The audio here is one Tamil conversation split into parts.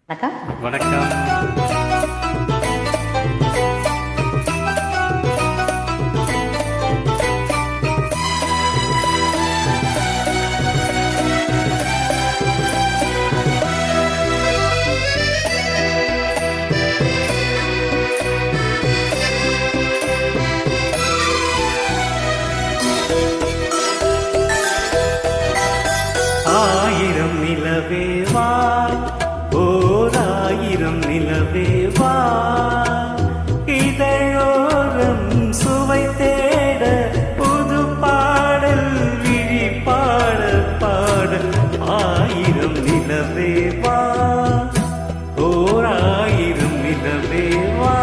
வணக்கம். வணக்கம். ஆயிரம் நிலவேவா, ஓராயிரம் நிலவேவா, இதழோரம் சுவை தேட புது பாடல் விழி பாட பாட. ஆயிரம் நிலவேவா, ஓராயிரம் நிலவேவா,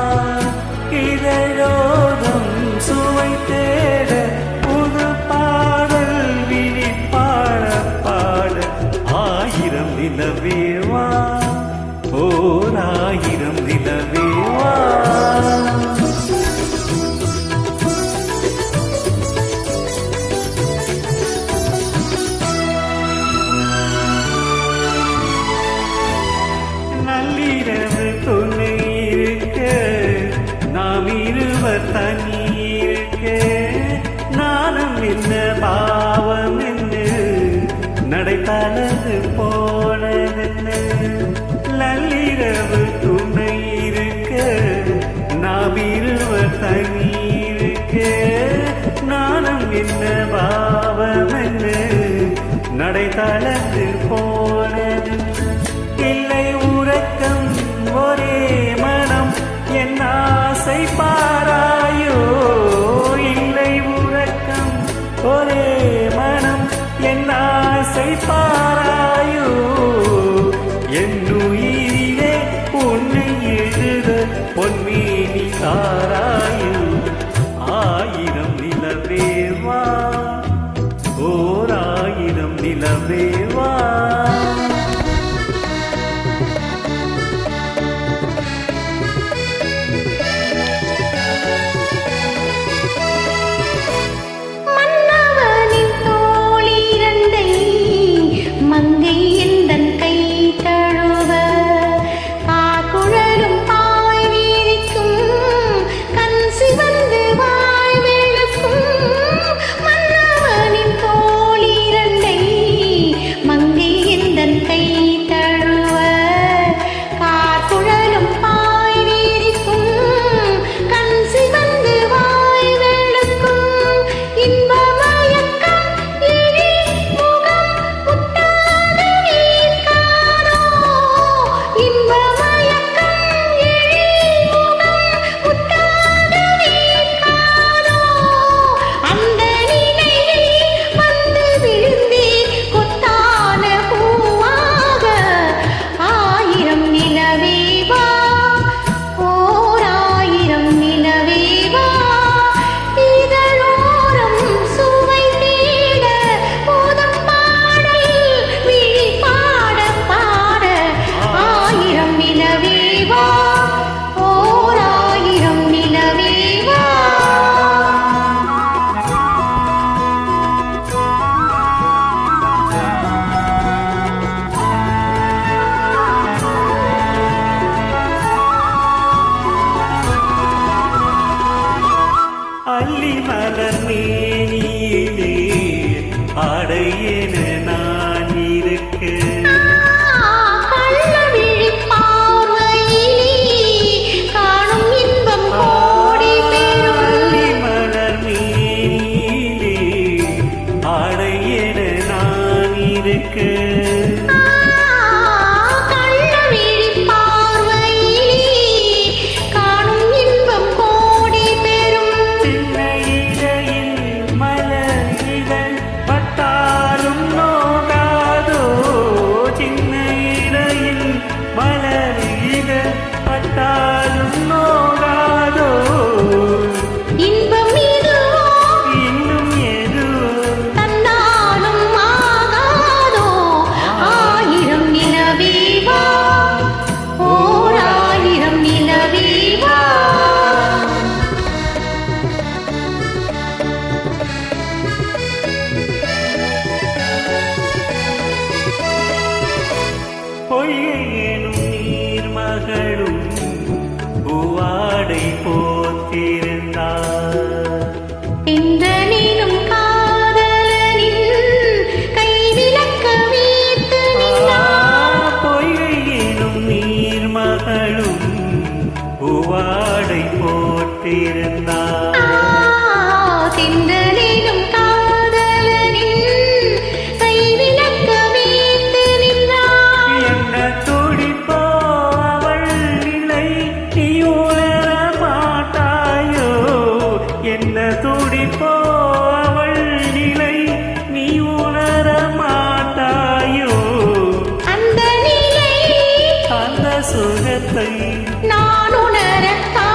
இதழோரம் சுவை தேட புது பாடல் விழி பாட பாட. ஆயிரம் நிலவேவா, ஓராயிரம் நிலவேவா. நள்ளிரவு துணை இருக்க, நாம் இருவர் தனி இருக்க, நானும் என்ன பாவம் என்று நடை தளர்ந்து போனதென்ன. நள்ளிரவு துணை இருக்க, நாம் இருவர் தனி இருக்க, நானும் என்ன பாவம் என்று நடை தளர்ந்து போனது. இல்லை உறக்கம் ஒரே மனம் என் ஆசை பாராயோ. இல்லை உறக்கம் ஒரே மனம் என் ஆசை பாராயோ. என் உயிரிலே உன்னை எழுத பொன்மேனி தாராயோ. ஆயிரம் நிலவேவா, ஓராயிரம் நிலவேவா. அள்ளி மலர் மேனியிலே ஆடையென நான் இருக்க, அள்ளி மலர் மேனியிலே ஆடையென நான் இருக்க. பொய்யை எனும் நீ மகளும் பூவாடை போத்திருந்தார். இந்திரனிலும் காதலனின் கைவிளக்க வீட்டு நின்றார். பொய்கையிலும் நீர் மகளும் பூவாடை போற்றிருந்தார். இந்திரனிலும் காதலனின் கைவிளக்க வீட்டு நின்றார். என்ன துடிப்போ அவள் நிலை நீ உணர மாட்டாயோ, என்ன துடிப்போ அவள் நிலை நீ உணர மாட்டாயோ, அந்த நிலை அந்த சுகத்தை நான் உணரத்தான்